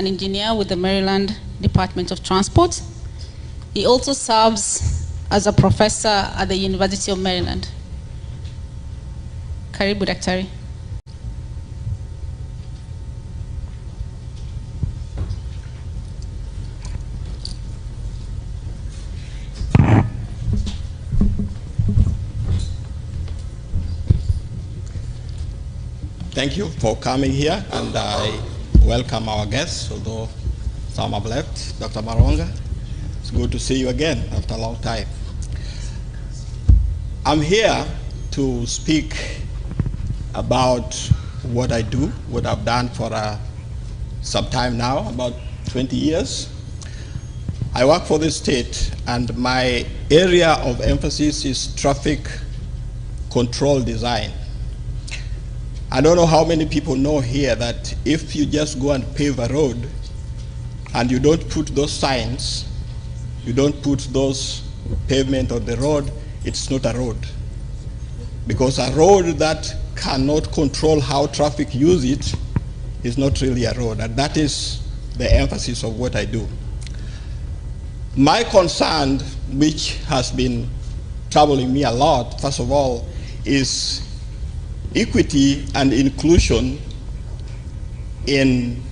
an engineer with the Maryland Department of Transport. He also serves as a professor at the University of Maryland. Karibu Daktari. Thank you for coming here, and I welcome our guests, although some have left. Dr. Maronga, it's good to see you again after a long time. I'm here to speak about what I do, what I've done for some time now, about 20 years. I work for the state, and my area of emphasis is traffic control design. I don't know how many people know here that if you just go and pave a road and you don't put those signs, you don't put those pavement on the road, it's not a road. Because a road that cannot control how traffic use it is not really a road, and that is the emphasis of what I do. My concern, which has been troubling me a lot, first of all, is equity and inclusion in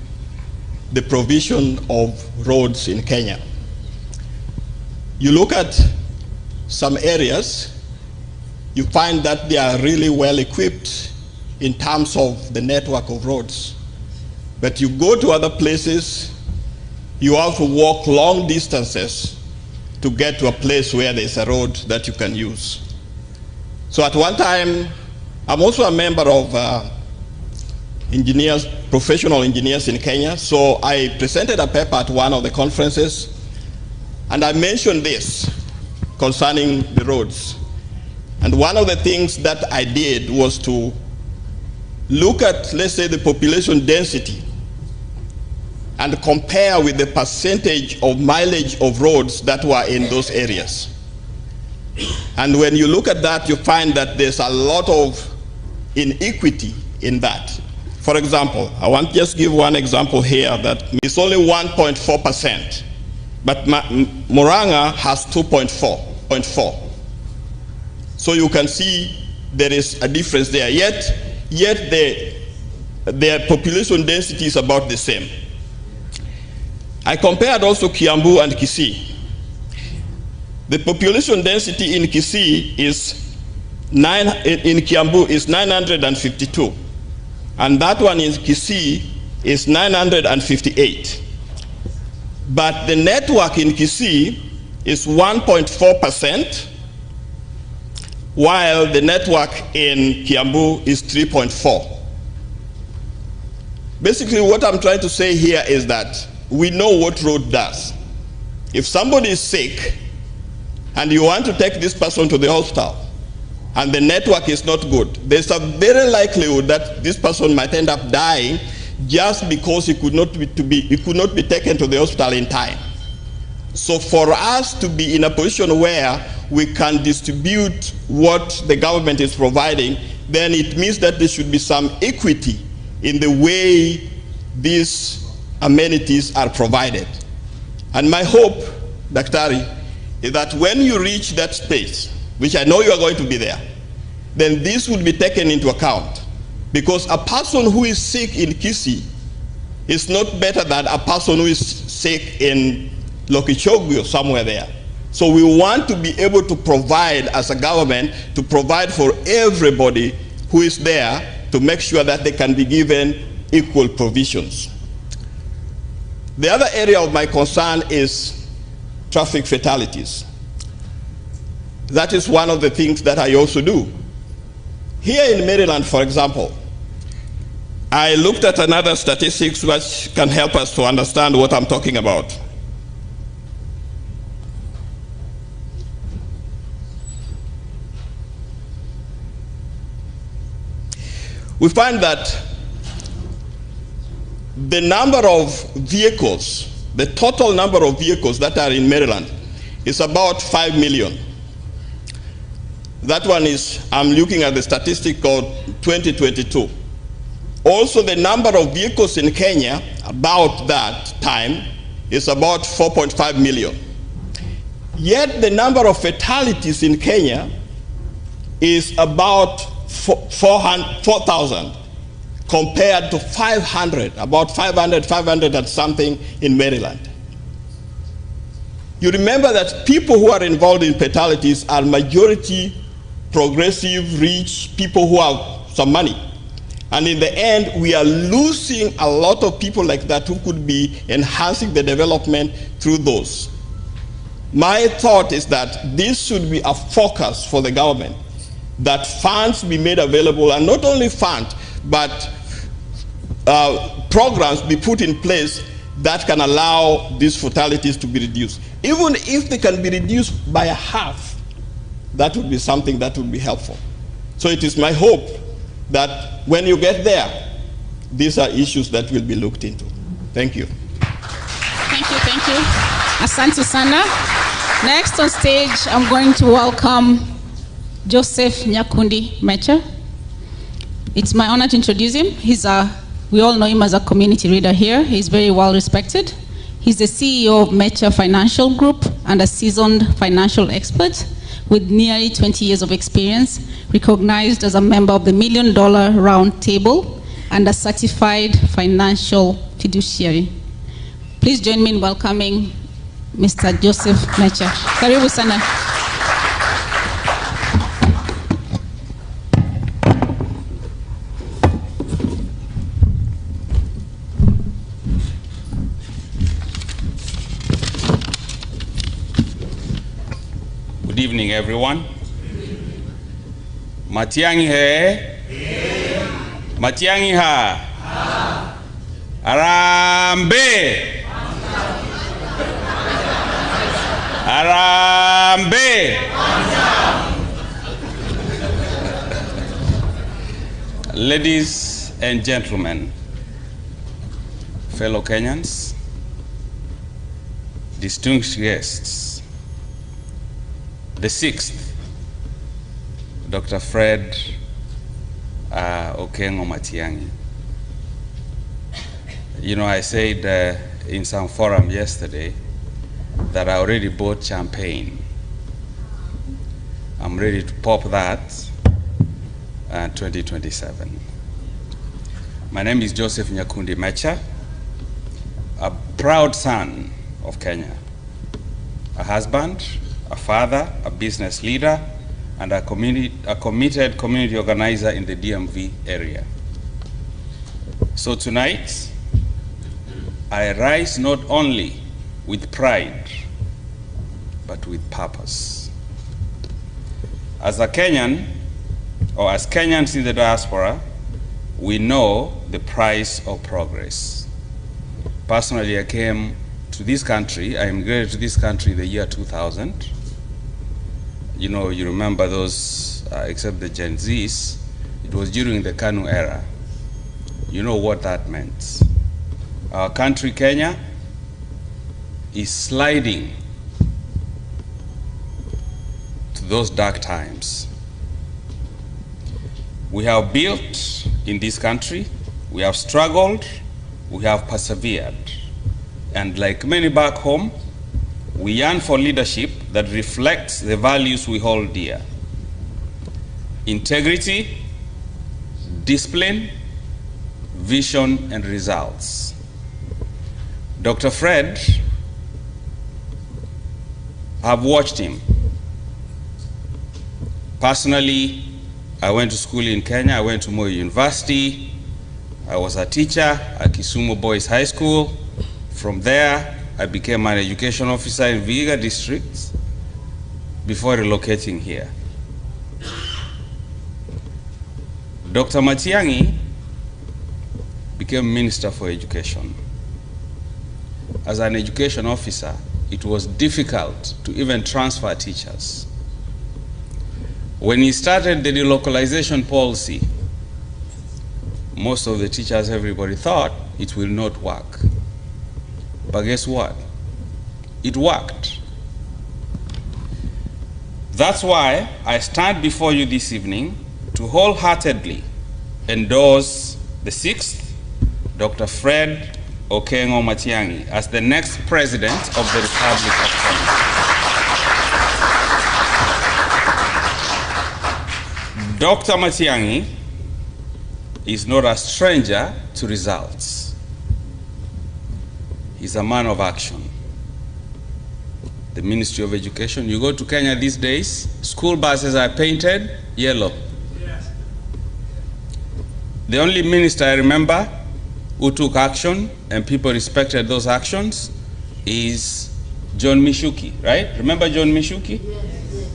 the provision of roads in Kenya. You look at some areas, you find that they are really well equipped in terms of the network of roads. But you go to other places, you have to walk long distances to get to a place where there's a road that you can use. So at one time, I'm also a member of professional engineers in Kenya. So I presented a paper at one of the conferences, and I mentioned this concerning the roads. And one of the things that I did was to look at, let's say, the population density and compare with the percentage of mileage of roads that were in those areas. And when you look at that, you find that there's a lot of inequity in that. For example, I want to just give one example here that it's only 1.4%, but Murang'a has 2.4. So you can see there is a difference there. Yet their population density is about the same. I compared also Kiambu and Kisii. The population density in Kisii is in Kiambu is 952, and that one in Kisii is 958. But the network in Kisii is 1.4%, while the network in Kiambu is 3.4. Basically, what I'm trying to say here is that we know what road does. If somebody is sick and you want to take this person to the hospital, and the network is not good, there's a very likelihood that this person might end up dying just because he could not be taken to the hospital in time. So for us to be in a position where we can distribute what the government is providing, then it means that there should be some equity in the way these amenities are provided. And my hope, Daktari, is that when you reach that space, which I know you are going to be there, then this will be taken into account. Because a person who is sick in Kisii is not better than a person who is sick in Lokichogwe or somewhere there. So we want to be able to provide, as a government, to provide for everybody who is there to make sure that they can be given equal provisions. The other area of my concern is traffic fatalities. That is one of the things that I also do. Here in Maryland, for example, I looked at another statistics which can help us to understand what I'm talking about. We find that the number of vehicles, the total number of vehicles that are in Maryland is about 5 million. That one is, I'm looking at the statistic called 2022. Also, the number of vehicles in Kenya about that time is about 4.5 million. Yet the number of fatalities in Kenya is about 4,000 compared to 500, about 500 and something in Maryland. You remember that people who are involved in fatalities are majority progressive, rich, people who have some money. And in the end, we are losing a lot of people like that who could be enhancing the development through those. My thought is that this should be a focus for the government, that funds be made available, and not only funds, but programs be put in place that can allow these fatalities to be reduced. Even if they can be reduced by a half, that would be something that would be helpful. So it is my hope that when you get there, these are issues that will be looked into. Thank you. Thank you. Asante sana. Next on stage, I'm going to welcome Joseph Nyakundi Mecha. It's my honor to introduce him. We all know him as a community leader here. He's very well respected. He's the CEO of Mecha Financial Group and a seasoned financial expert with nearly 20 years of experience, recognized as a member of the $1 Million Round Table and a certified financial fiduciary. Please join me in welcoming Mr. Joseph Mecha. Karibu sana. Good evening, everyone. Matiang'i he? Matiang'i ha? Arambe! Arambe! Ladies and gentlemen, fellow Kenyans, distinguished guests, the sixth, Dr. Fred Matiang'i. You know, I said in some forum yesterday that I already bought champagne. I'm ready to pop that 2027. My name is Joseph Nyakundi Mecha, a proud son of Kenya, a husband, a father, a business leader, and a committed community organizer in the DMV area. So tonight, I rise not only with pride, but with purpose. As a Kenyan, or as Kenyans in the diaspora, we know the price of progress. Personally, I came to this country, I immigrated to this country in the year 2000. You know, you remember those, except the Gen Zs, it was during the KANU era. You know what that meant. Our country, Kenya, is sliding to those dark times. We have built in this country, we have struggled, we have persevered. And like many back home, we yearn for leadership that reflects the values we hold dear. Integrity, discipline, vision, and results. Dr. Fred, I've watched him. Personally, I went to school in Kenya. I went to Moi University. I was a teacher at Kisumu Boys High School. From there, I became an education officer in Vihiga district before relocating here. Dr. Matiang'i became Minister for Education. As an education officer, it was difficult to even transfer teachers. When he started the delocalization policy, most of the teachers, everybody thought it will not work. But guess what? It worked. That's why I stand before you this evening to wholeheartedly endorse the sixth, Dr. Fred Okengo Matiang'i as the next president of the Republic of Kenya. Dr. Matiang'i is not a stranger to results. He's a man of action. The Ministry of Education, you go to Kenya these days, school buses are painted yellow. Yes. The only minister I remember who took action and people respected those actions is John Mishuki, right? Remember John Mishuki? Yes.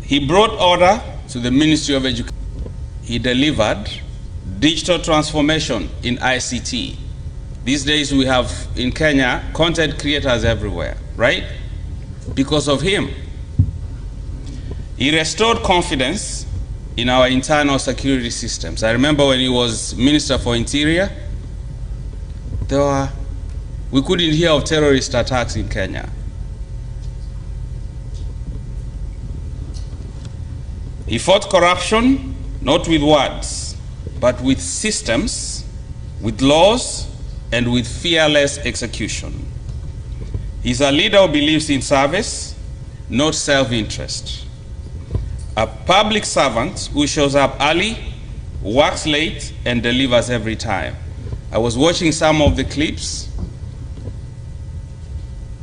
He brought order to the Ministry of Education. He delivered digital transformation in ICT. These days we have in Kenya content creators everywhere, right? Because of him. He restored confidence in our internal security systems. I remember when he was Minister for Interior, we couldn't hear of terrorist attacks in Kenya. He fought corruption, not with words, but with systems, with laws, and with fearless execution. He's a leader who believes in service, not self-interest. A public servant who shows up early, works late, and delivers every time. I was watching some of the clips.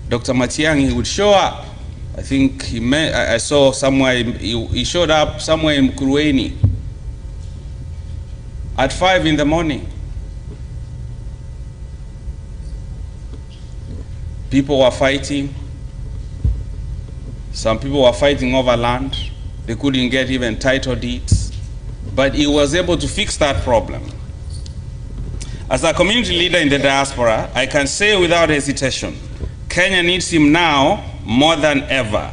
Dr. Matiang'i would show up. I think I saw somewhere, he showed up somewhere in Mkurueni at 5 in the morning. People were fighting. Some people were fighting over land. They couldn't get even title deeds. But he was able to fix that problem. As a community leader in the diaspora, I can say without hesitation, Kenya needs him now more than ever.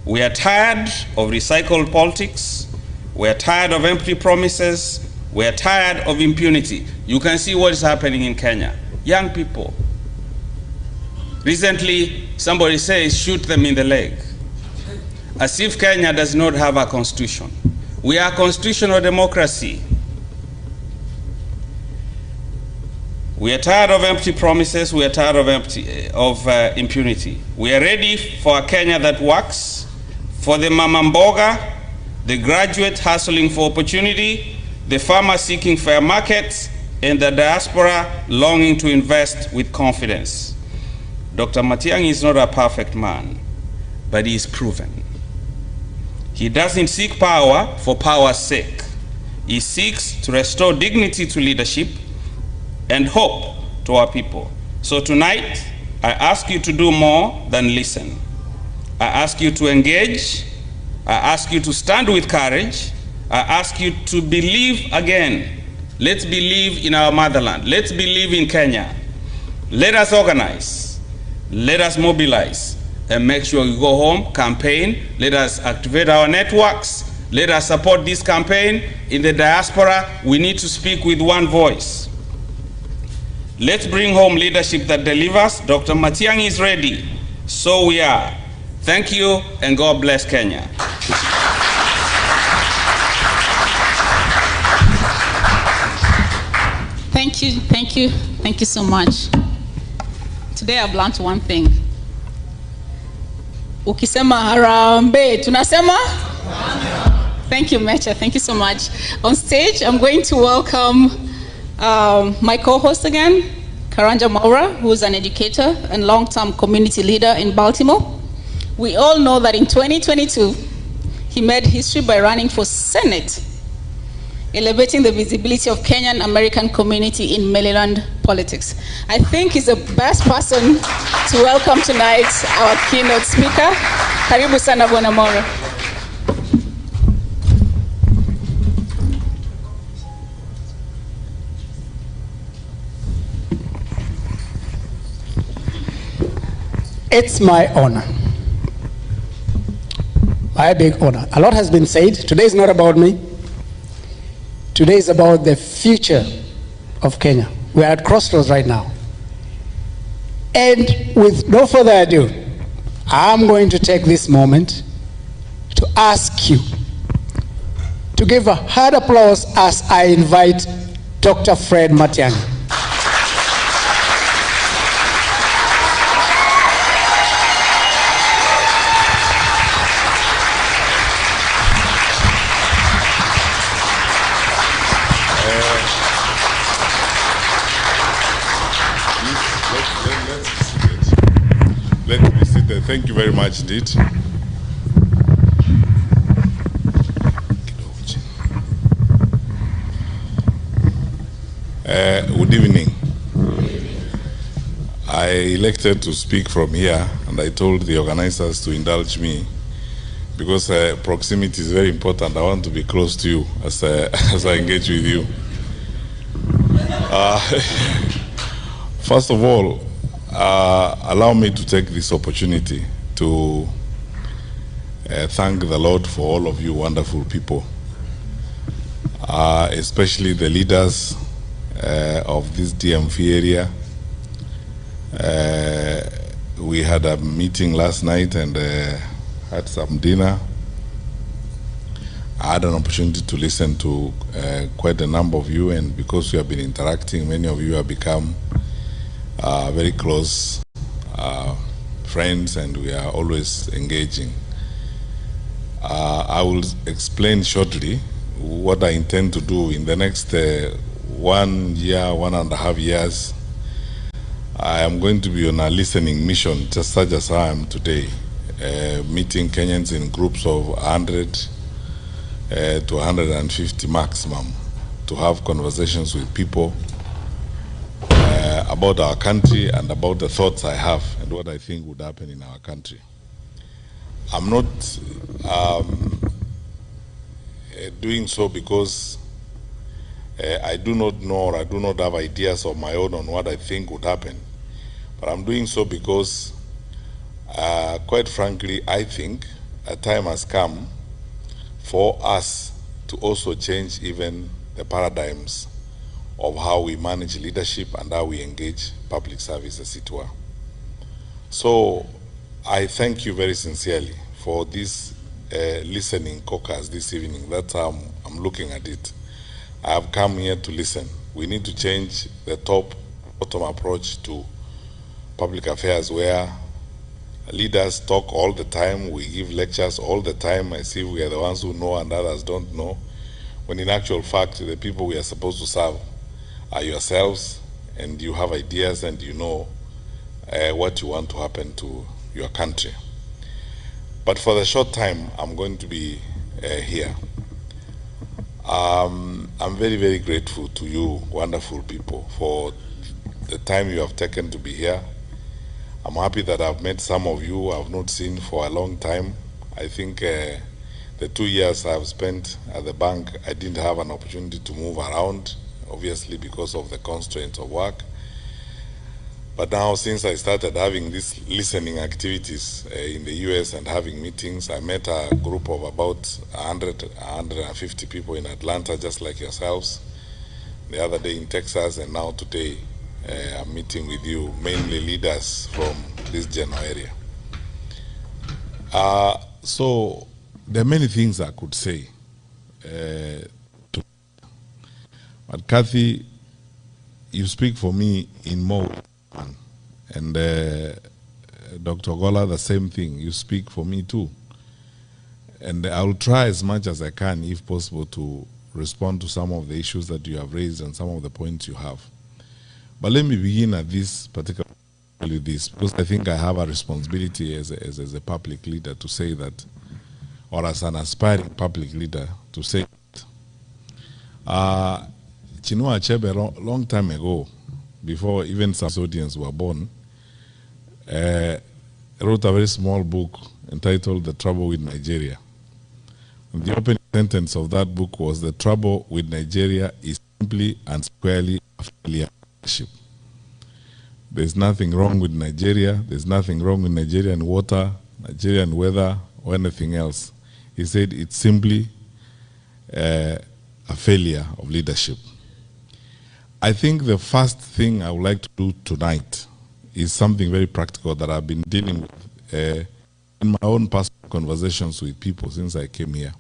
We are tired of recycled politics. We are tired of empty promises. We are tired of impunity. You can see what is happening in Kenya. Young people. Recently, somebody says, shoot them in the leg. As if Kenya does not have a constitution. We are a constitutional democracy. We are tired of empty promises. We are tired of impunity. We are ready for a Kenya that works, for the mama mboga, the graduate hustling for opportunity, the farmer seeking fair markets, and the diaspora longing to invest with confidence. Dr. Matiang'i is not a perfect man, but he is proven. He doesn't seek power for power's sake. He seeks to restore dignity to leadership and hope to our people. So tonight, I ask you to do more than listen. I ask you to engage. I ask you to stand with courage. I ask you to believe again. Let's believe in our motherland. Let's believe in Kenya. Let us organize. Let us mobilize and make sure we go home, campaign. Let us activate our networks. Let us support this campaign. In the diaspora, we need to speak with one voice. Let's bring home leadership that delivers. Dr. Matiang'i is ready. So we are. Thank you, and God bless Kenya. Thank you, thank you, thank you so much. Today I've learned one thing. Ukisema harambe, tunasema? Thank you, Mecha. Thank you so much. On stage, I'm going to welcome my co-host again, Karanja Maura, who is an educator and long-term community leader in Baltimore. We all know that in 2022, he made history by running for Senate, elevating the visibility of Kenyan American community in Maryland politics. I think he's the best person to welcome tonight, our keynote speaker. Karibu sana Bwana Maura. It's my honor. My big honor. A lot has been said. Today is not about me. Today is about the future of Kenya. We are at crossroads right now. And with no further ado, I'm going to take this moment to ask you to give a hard applause as I invite Dr. Fred Matiang'i. Let's be seated. Thank you very much indeed. Good evening. I elected to speak from here, and I told the organizers to indulge me because proximity is very important. I want to be close to you as I engage with you. First of all, allow me to take this opportunity to thank the Lord for all of you wonderful people, especially the leaders of this DMV area. We had a meeting last night and had some dinner. I had an opportunity to listen to quite a number of you, and because we have been interacting, many of you have become very close friends, and we are always engaging. I will explain shortly what I intend to do in the next 1 year, 1.5 years. I am going to be on a listening mission, just such as I am today, meeting Kenyans in groups of 100 to 150 maximum, to have conversations with people about our country and about the thoughts I have and what I think would happen in our country. I'm not doing so because I do not know, or I do not have ideas of my own on what I think would happen. But I'm doing so because, quite frankly, I think a time has come for us to also change even the paradigms of how we manage leadership and how we engage public service, as it were. So I thank you very sincerely for this listening caucus this evening. That's how I'm looking at it. I have come here to listen. We need to change the top-bottom approach to public affairs, where leaders talk all the time, we give lectures all the time, as if we are the ones who know and others don't know, when in actual fact the people we are supposed to serve are yourselves, and you have ideas and you know what you want to happen to your country. But for the short time I'm going to be here, I'm very, very grateful to you wonderful people for the time you have taken to be here. I'm happy that I've met some of you I've not seen for a long time. I think the 2 years I've spent at the bank, I didn't have an opportunity to move around, obviously because of the constraints of work. But now, since I started having these listening activities in the US and having meetings, I met a group of about 150 people in Atlanta, just like yourselves, the other day in Texas, and now today I'm meeting with you, mainly leaders from this general area. So there are many things I could say, but Kathy, you speak for me in more. And Dr. Gola, the same thing. You speak for me too. And I will try as much as I can, if possible, to respond to some of the issues that you have raised and some of the points you have. But let me begin at this particular with this, because I think I have a responsibility as a public leader to say that, or as an aspiring public leader to say that. Chinua Achebe, long time ago, before even some audience were born, wrote a very small book entitled The Trouble with Nigeria. And the opening sentence of that book was, "The trouble with Nigeria is simply and squarely a failure of leadership." There's nothing wrong with Nigeria. There's nothing wrong with Nigerian water, Nigerian weather, or anything else. He said it's simply a failure of leadership. I think the first thing I would like to do tonight is something very practical that I've been dealing with in my own personal conversations with people since I came here.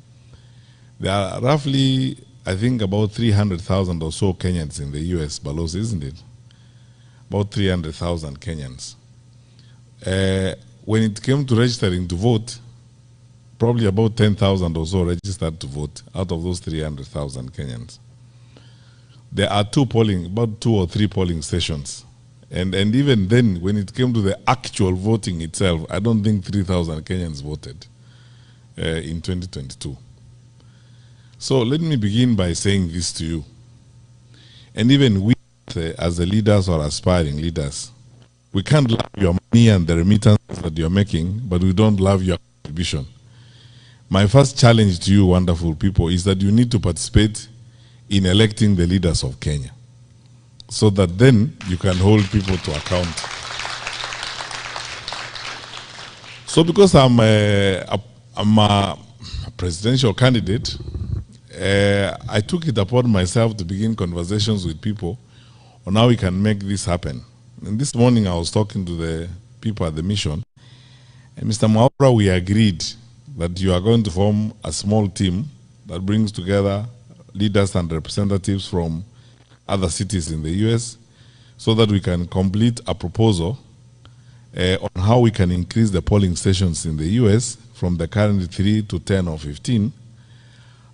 There are roughly I think, about 300,000 or so Kenyans in the US, Balos, isn't it? About 300,000 Kenyans. When it came to registering to vote, probably about 10,000 or so registered to vote out of those 300,000 Kenyans. There are about 2 or 3 polling stations. And even then, when it came to the actual voting itself, I don't think 3,000 Kenyans voted in 2022. So let me begin by saying this to you. And even we, as the leaders or aspiring leaders, we can't love your money and the remittances that you're making, but we don't love your contribution. My first challenge to you, wonderful people, is that you need to participate in electing the leaders of Kenya, so that then you can hold people to account. So because I'm a presidential candidate, I took it upon myself to begin conversations with people on how we can make this happen. And this morning I was talking to the people at the mission, and Mr. Mwaura, we agreed that you are going to form a small team that brings together leaders and representatives from other cities in the US, so that we can complete a proposal on how we can increase the polling stations in the US from the current 3 to 10 or 15,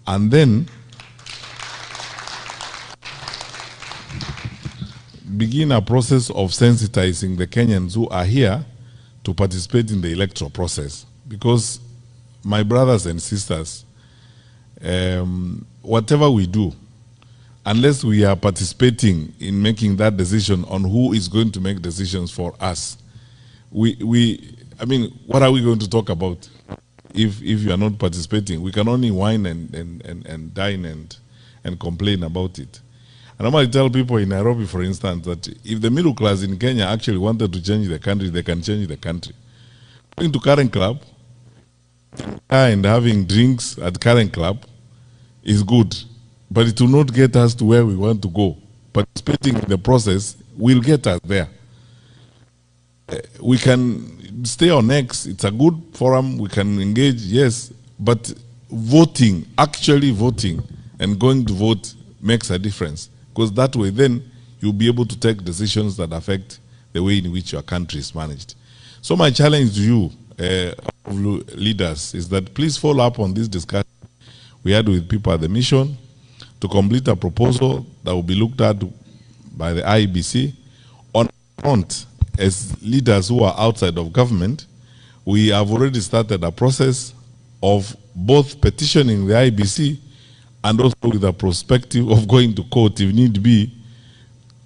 and then begin a process of sensitizing the Kenyans who are here to participate in the electoral process. Because, my brothers and sisters, whatever we do, unless we are participating in making that decision on who is going to make decisions for us, I mean, what are we going to talk about if you are not participating? We can only whine and dine and complain about it. And I might tell people in Nairobi, for instance, that if the middle class in Kenya actually wanted to change the country, they can change the country. Going to Karen Club and having drinks at Karen Club is good, but it will not get us to where we want to go. Participating in the process will get us there. We can stay on X, it's a good forum, we can engage, yes, but voting, actually voting and going to vote makes a difference, because that way then you'll be able to take decisions that affect the way in which your country is managed. So my challenge to you, leaders, is that please follow up on this discussion we had with people at the mission to complete a proposal that will be looked at by the IEBC. On front, as leaders who are outside of government, we have already started a process of both petitioning the IEBC and also with a perspective of going to court if need be,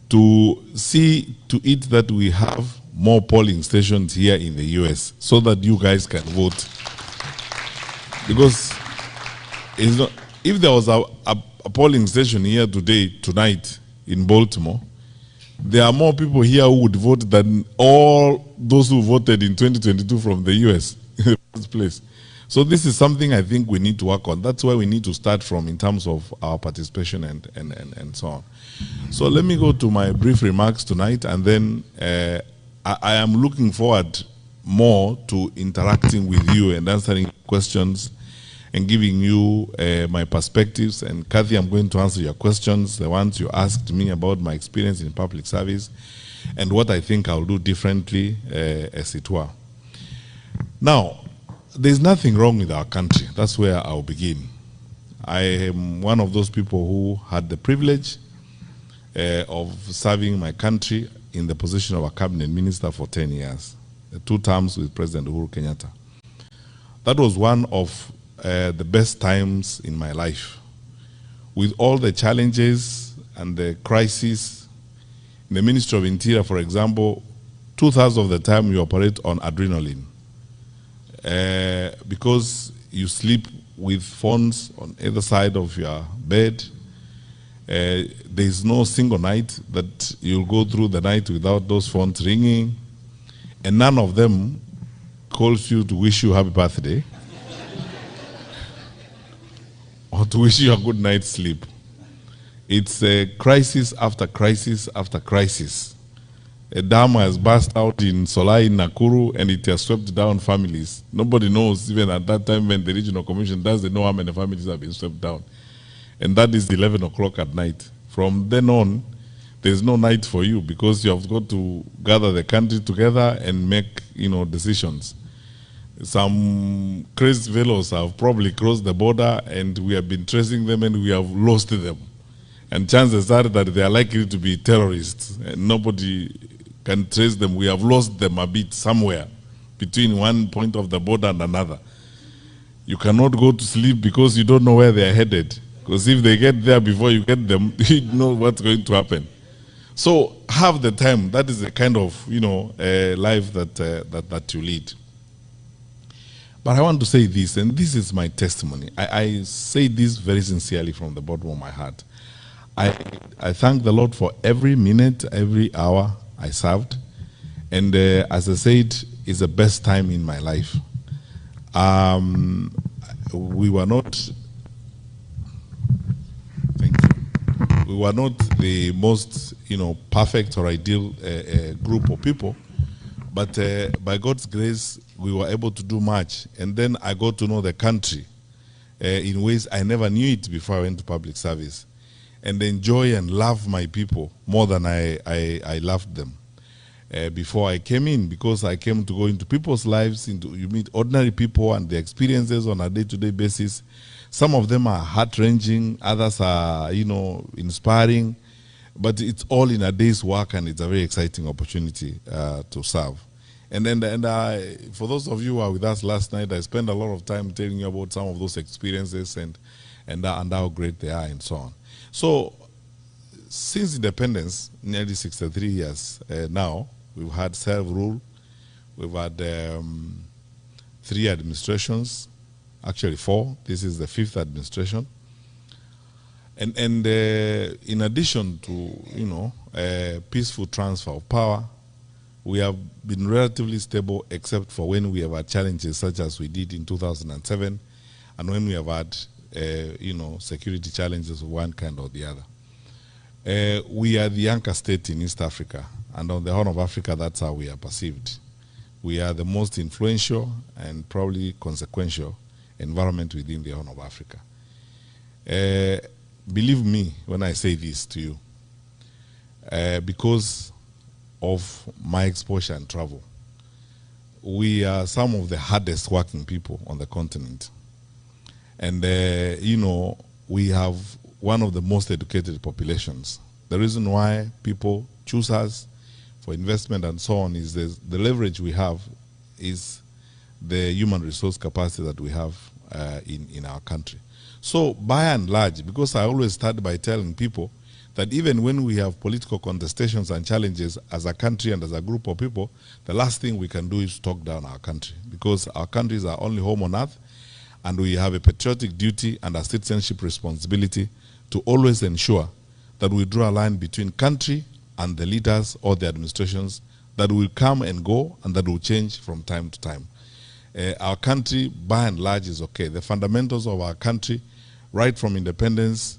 to see to it that we have more polling stations here in the US so that you guys can vote. Because it's not, if there was a polling station here tonight in Baltimore, there are more people here who would vote than all those who voted in 2022 from the US in the first place. So this is something I think we need to work on. That's where we need to start from in terms of our participation and so on. So let me go to my brief remarks tonight, and then I am looking forward more to interacting with you and answering questions and giving you my perspectives. And Kathy, I'm going to answer your questions, the ones you asked me about my experience in public service and what I think I'll do differently, as it were. Now, there's nothing wrong with our country. That's where I'll begin. I am one of those people who had the privilege of serving my country in the position of a cabinet minister for 10 years, 2 terms with President Uhuru Kenyatta. That was one of the best times in my life. With all the challenges and the crises, in the Ministry of Interior, for example, 2/3 of the time you operate on adrenaline. Because you sleep with phones on either side of your bed. There's no single night that you'll go through the night without those phones ringing, and none of them calls you to wish you happy birthday or to wish you a good night's sleep. It's a crisis after crisis after crisis. A dam has burst out in Solai, in Nakuru, and it has swept down families. Nobody knows, even at that time when the regional commission doesn't know how many families have been swept down. and that is 11 o'clock at night. From then on, there's no night for you because you have got to gather the country together and make, decisions. Some crazy fellows have probably crossed the border and we have been tracing them and we have lost them. And chances are that they are likely to be terrorists and nobody can trace them. We have lost them a bit somewhere between one point of the border and another. You cannot go to sleep because you don't know where they are headed. Because if they get there before you get them, you know what's going to happen. So have the time. That is the kind of life that you lead. But I want to say this, and this is my testimony. I say this very sincerely from the bottom of my heart. I thank the Lord for every minute, every hour I served. And as I said, it's the best time in my life. We were not, we were not the most, perfect or ideal group of people, but by God's grace, we were able to do much. And then I got to know the country in ways I never knew it before I went to public service, and enjoy and love my people more than I loved them before I came in, because I came to go into people's lives, you meet ordinary people and their experiences on a day-to-day basis. Some of them are heart-wrenching, others are, inspiring, but it's all in a day's work, and it's a very exciting opportunity to serve. And for those of you who were with us last night, I spent a lot of time telling you about some of those experiences and how great they are and so on. So, since independence, nearly 63 years now, we've had self-rule, we've had 3 administrations, actually 4. This is the 5th administration. And in addition to peaceful transfer of power, we have been relatively stable, except for when we have had challenges such as we did in 2007, and when we have had security challenges of one kind or the other. We are the anchor state in East Africa, and on the Horn of Africa, that's how we are perceived. We are the most influential and probably consequential environment within the Horn of Africa. Believe me when I say this to you, because of my exposure and travel, we are some of the hardest working people on the continent. And, we have one of the most educated populations. The reason why people choose us for investment and so on is the leverage we have is the human resource capacity that we have in our country. So by and large, because I always start by telling people that even when we have political contestations and challenges as a country and as a group of people, the last thing we can do is talk down our country, because our country is our only home on earth, and we have a patriotic duty and a citizenship responsibility to always ensure that we draw a line between country and the leaders or the administrations that will come and go and that will change from time to time. Our country, by and large, is okay. The fundamentals of our country, right from independence,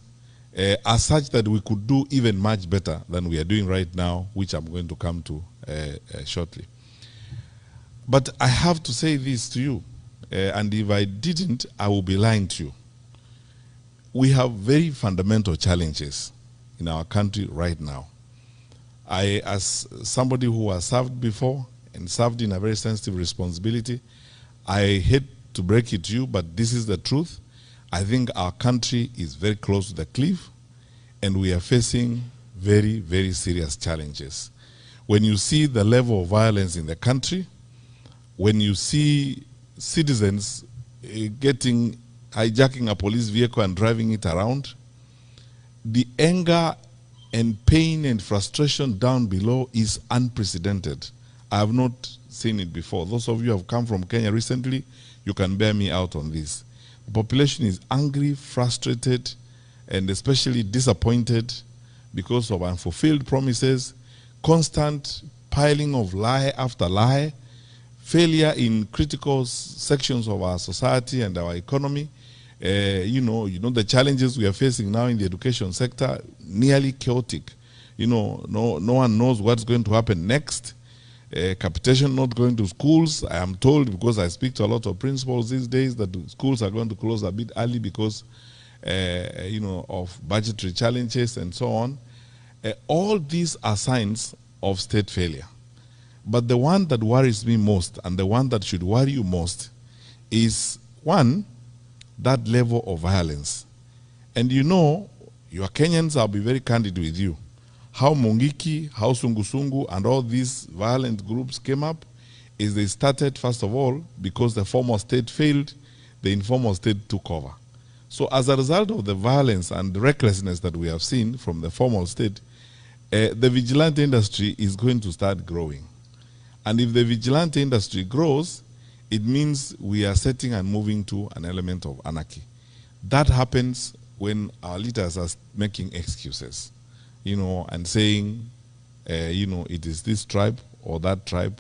are such that we could do even much better than we are doing right now, which I'm going to come to shortly. But I have to say this to you, and if I didn't, I will be lying to you. We have very fundamental challenges in our country right now. As somebody who has served before and served in a very sensitive responsibility, I hate to break it to you, but this is the truth. I think our country is very close to the cliff, and we are facing very, very serious challenges. When you see the level of violence in the country, when you see citizens hijacking a police vehicle and driving it around, the anger and pain and frustration down below is unprecedented. I have not seen it before. Those of you who have come from Kenya recently, you can bear me out on this. The population is angry, frustrated, and especially disappointed because of unfulfilled promises, constant piling of lie after lie, failure in critical sections of our society and our economy. The challenges we are facing now in the education sector, nearly chaotic. No one knows what's going to happen next. Capitation not going to schools. I am told, because I speak to a lot of principals these days, that schools are going to close a bit early because of budgetary challenges and so on. All these are signs of state failure. But the one that worries me most, and the one that should worry you most, is one, that level of violence. And you know, your Kenyans, I'll be very candid with you, how Mungiki, how Sungusungu, and all these violent groups came up is they started, first of all, because the former state failed, the informal state took over. So as a result of the violence and the recklessness that we have seen from the formal state, the vigilante industry is going to start growing. And if the vigilante industry grows, it means we are setting and moving to an element of anarchy. That happens when our leaders are making excuses, and saying, it is this tribe or that tribe,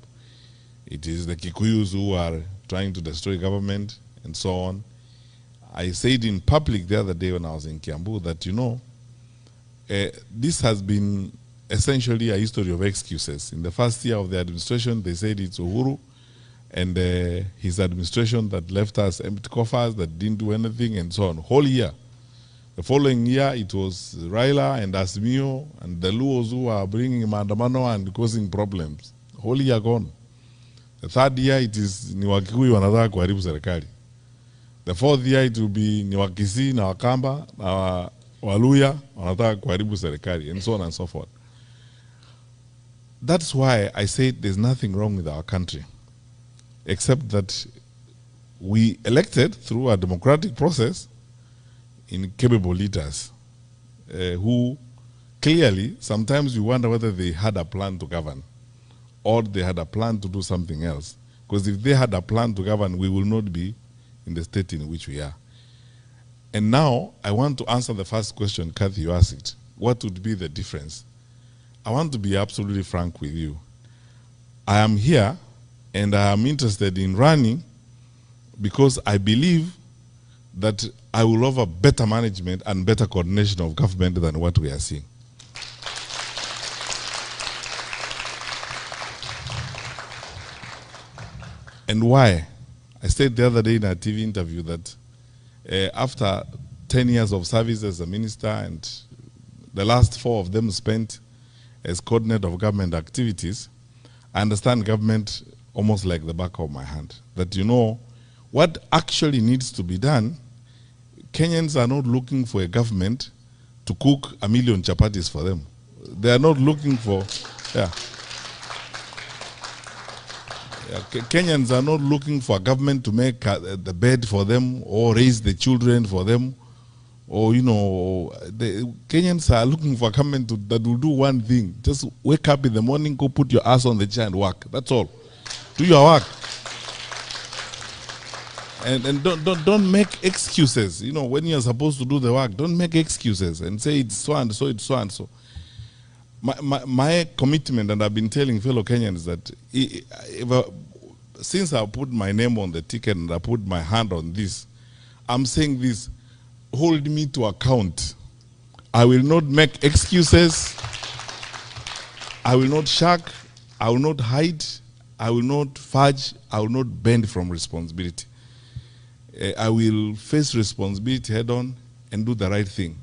it is the Kikuyus who are trying to destroy government, and so on. I said in public the other day when I was in Kiambu that, this has been essentially a history of excuses. In the first year of the administration, they said it's Uhuru and his administration that left us empty coffers, that didn't do anything, and so on. Whole year. The following year, it was Raila and Asmio and the Luos who are bringing maandamano and causing problems. Whole year gone. The third year, it is ni Wakikuyu wanataka kuharibu serikali. The fourth year, it will be ni Wakisi na Wakamba na Waluya wanataka kuharibu serikali, and so on and so forth. That's why I said there's nothing wrong with our country, except that we elected through a democratic process incapable leaders who clearly, sometimes you wonder whether they had a plan to govern or they had a plan to do something else. Because if they had a plan to govern, we will not be in the state in which we are. And now, I want to answer the first question, Kathy, you asked. What would be the difference? I want to be absolutely frank with you. I am here and I am interested in running because I believe that I will offer better management and better coordination of government than what we are seeing. And why? I said the other day in a TV interview that after 10 years of service as a minister and the last 4 of them spent as coordinator of government activities, I understand government almost like the back of my hand. That what actually needs to be done, Kenyans are not looking for a government to cook 1 million chapatis for them. They are not looking for, Kenyans are not looking for a government to make the bed for them or raise the children for them. Or, the Kenyans are looking for a government that will do one thing. Just wake up in the morning, go put your ass on the chair and work. That's all. Do your work. And don't make excuses. When you're supposed to do the work, don't make excuses and say it's so and so, it's so and so. My commitment, and I've been telling fellow Kenyans that since I put my name on the ticket and I put my hand on this, I'm saying this, hold me to account. I will not make excuses. I will not shirk. I will not hide. I will not fudge. I will not bend from responsibility. I will face responsibility head on and do the right thing.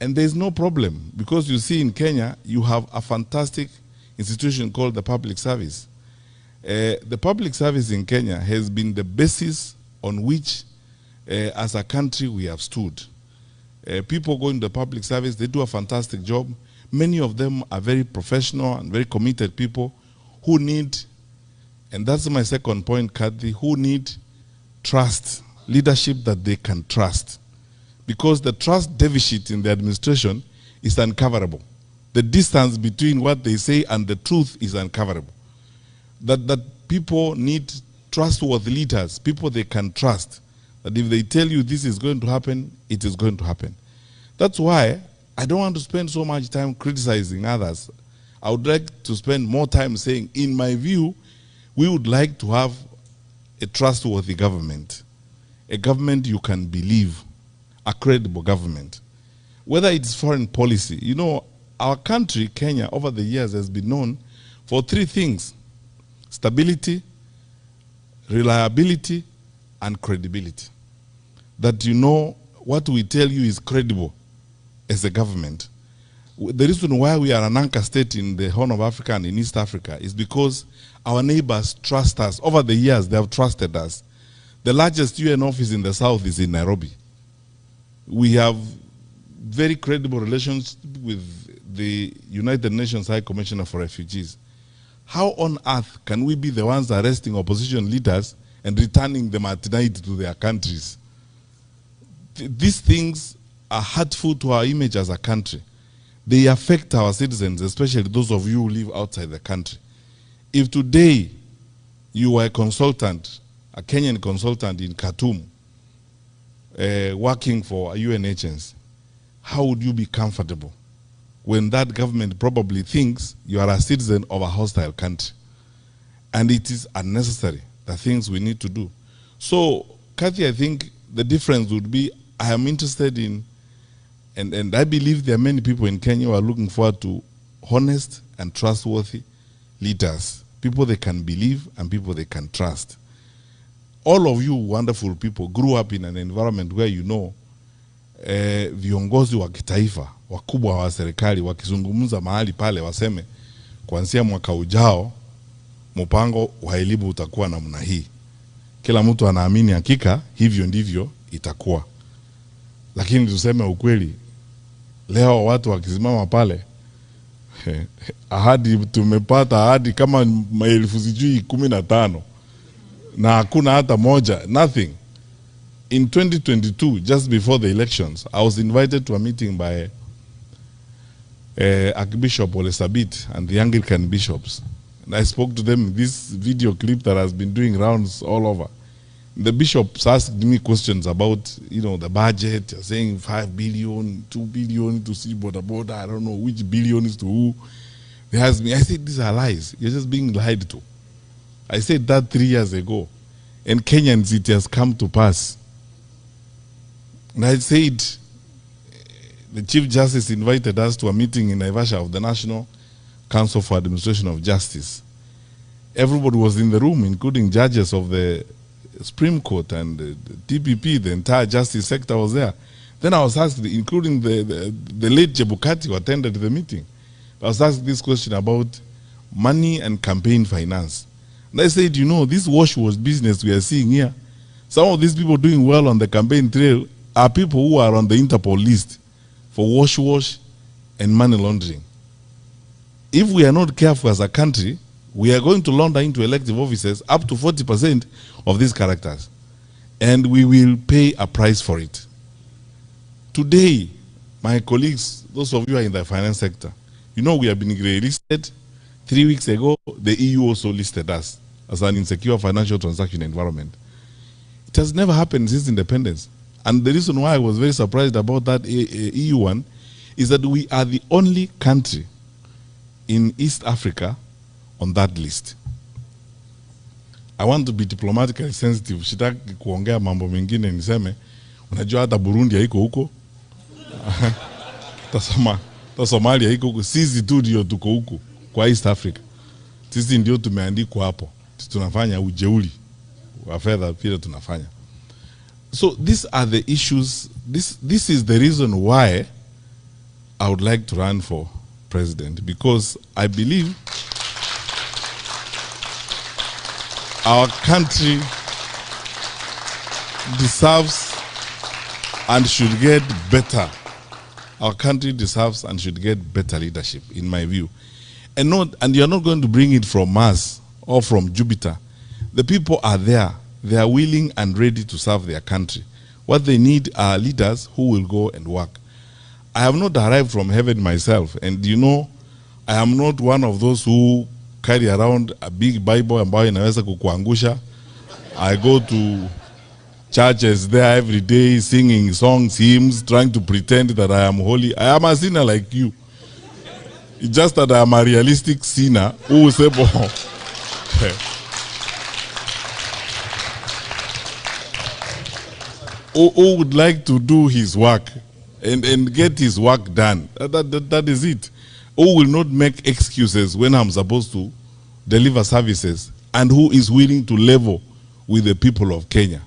And there's no problem because you see in Kenya, you have a fantastic institution called the public service. The public service in Kenya has been the basis on which, as a country, we have stood. People go into the public service, they do a fantastic job. Many of them are very professional and very committed people who need, and that's my second point, Kathy, who need trust, leadership that they can trust. Because the trust deficit in the administration is uncoverable. The distance between what they say and the truth is uncoverable. That people need trustworthy leaders, people they can trust. That if they tell you this is going to happen, it is going to happen. That's why I don't want to spend so much time criticizing others. I would like to spend more time saying, in my view, we would like to have a trustworthy government. A government you can believe, a credible government. Whether it's foreign policy. Our country, Kenya, over the years has been known for 3 things: stability, reliability, and credibility. That what we tell you is credible as a government. The reason why we are an anchor state in the Horn of Africa and in East Africa is because our neighbors trust us. Over the years, they have trusted us. The largest UN office in the South is in Nairobi. We have very credible relations with the United Nations High Commissioner for Refugees. How on earth can we be the ones arresting opposition leaders and returning them at night to their countries? These things are hurtful to our image as a country. They affect our citizens, especially those of you who live outside the country. If today you were a consultant, a Kenyan consultant in Khartoum, working for a UN agency, how would you be comfortable when that government probably thinks you are a citizen of a hostile country? And it is unnecessary, the things we need to do. So, Kathy, I think the difference would be, I am interested in, and I believe there are many people in Kenya who are looking forward to honest and trustworthy leaders, people they can believe and people they can trust. All of you wonderful people grew up in an environment where you know viongozi wa kitaifa, wakubwa wa serikali, wakizungumza mahali pale waseme, kuanzia mwaka ujao, mpango wa elimu utakuwa namna hii. Kila mtu anaamini hakika, hivyo ndivyo itakuwa. Lakini tuseme ukweli, leo watu wakisimama pale, ahadi tumepata ahadi kama maelfu sijui 15 na hakuna hata moja, nothing. In 2022, just before the elections, I was invited to a meeting by Archbishop Olesabit and the Anglican bishops. And I spoke to them in this video clip that has been doing rounds all over. The bishops asked me questions about, you know, the budget, saying 5 billion, 2 billion to see border, I don't know which billion is to who. They asked me, I said, these are lies. You're just being lied to. I said that 3 years ago. And Kenyans, it has come to pass. And I said, the Chief Justice invited us to a meeting in Naivasha of the National Council for Administration of Justice. Everybody was in the room, including judges of the Supreme Court and the TPP, the entire justice sector was there. Then I was asked, including the late Chebukati who attended the meeting, I was asked this question about money and campaign finance. And I said, you know, this wash-wash business we are seeing here, some of these people doing well on the campaign trail are people who are on the Interpol list for wash-wash and money laundering. If we are not careful as a country, we are going to launder into elective offices up to 40% of these characters. And we will pay a price for it. Today, my colleagues, those of you who are in the finance sector, you know we have been grey-listed. 3 weeks ago, the EU also listed us as an insecure financial transaction environment. It has never happened since independence. And the reason why I was very surprised about that EU one is that we are the only country in East Africa on that list. I want to be diplomatically sensitive. Sitaki kuongea mambo mengine niseme, unajua hata Burundi haiko huko. Ta Somalia haiko huko. Sisi tu ndio tuko huko kwa East Africa. Sisi ndio tumeandikwa hapo. Tunafanya ujeuri wa fedha pia tunafanya. So these are the issues. This is the reason why I would like to run for president, because I believe our country deserves and should get better. Our country deserves and should get better leadership, in my view. And you're not going to bring it from Mars or from Jupiter. The people are there. They are willing and ready to serve their country. What they need are leaders who will go and work. I have not arrived from heaven myself. And you know, I am not one of those who carry around a big Bible ambayo inaweza kukuangusha. I go to churches there every day, singing songs, hymns, trying to pretend that I am holy. I am a sinner like you. It's just that I am a realistic sinner who will say, who would like to do his work and get his work done. That is it. Who will not make excuses when I'm supposed to deliver services, and who is willing to level with the people of Kenya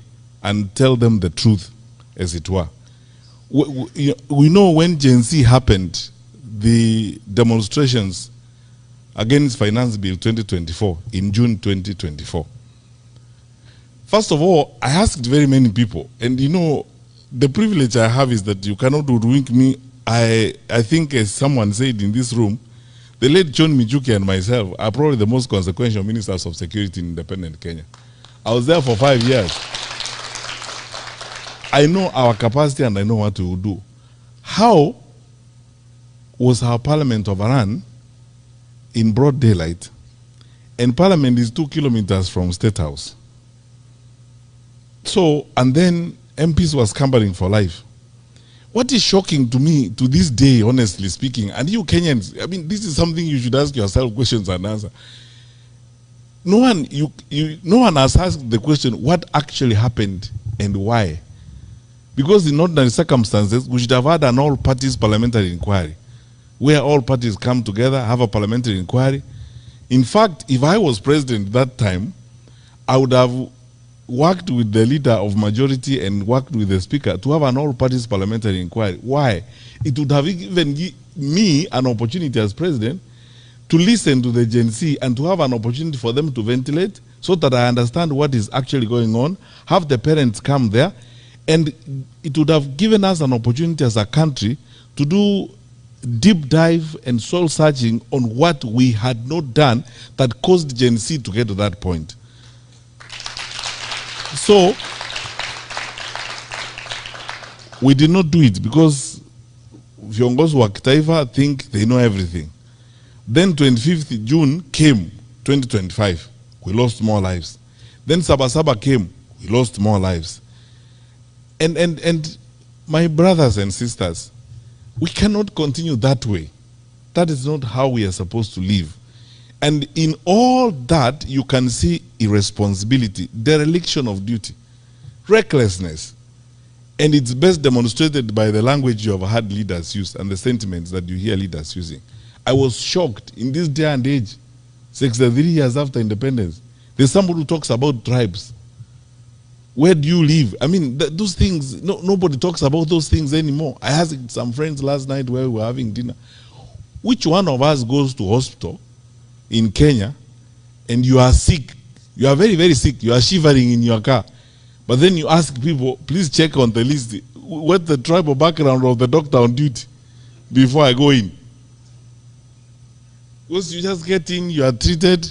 and tell them the truth, as it were. we know when Gen Z happened, the demonstrations against Finance Bill 2024 in June 2024. First of all, I asked very many people, and you know, the privilege I have is that you cannot hoodwink me. I think, as someone said in this room, the late John Mijuki and myself are probably the most consequential ministers of security in independent Kenya. I was there for 5 years. I know our capacity and I know what we will do. How was our parliament overrun in broad daylight, and parliament is 2 kilometers from State House? So, and then MPs were scampering for life. What is shocking to me to this day, honestly speaking, and you Kenyans, I mean, this is something you should ask yourself questions and answer. No one has asked the question, what actually happened and why? Because in ordinary circumstances, we should have had an all-parties parliamentary inquiry, where all parties come together, have a parliamentary inquiry. In fact, if I was president that time, I would have worked with the leader of majority and worked with the speaker to have an all-parties parliamentary inquiry. Why? It would have given me an opportunity as president to listen to the Gen Z and to have an opportunity for them to ventilate so that I understand what is actually going on, have the parents come there, and it would have given us an opportunity as a country to do deep dive and soul searching on what we had not done that caused Gen Z to get to that point. So, we did not do it because viongozi wa kitaifa think they know everything. Then 25th June came, 2025. We lost more lives. Then Sabasaba came. We lost more lives. And my brothers and sisters, we cannot continue that way. That is not how we are supposed to live. And in all that, you can see irresponsibility, dereliction of duty, recklessness. And it's best demonstrated by the language you have heard leaders use and the sentiments that you hear leaders using. I was shocked in this day and age, 63 years after independence. There's somebody who talks about tribes. Where do you live? I mean, those things, nobody talks about those things anymore. I asked some friends last night where we were having dinner, which one of us goes to hospital in Kenya and you are sick, you are very, very sick, you are shivering in your car, but then you ask people, please check on the list, what's the tribal background of the doctor on duty before I go in? Because you just get in, you are treated,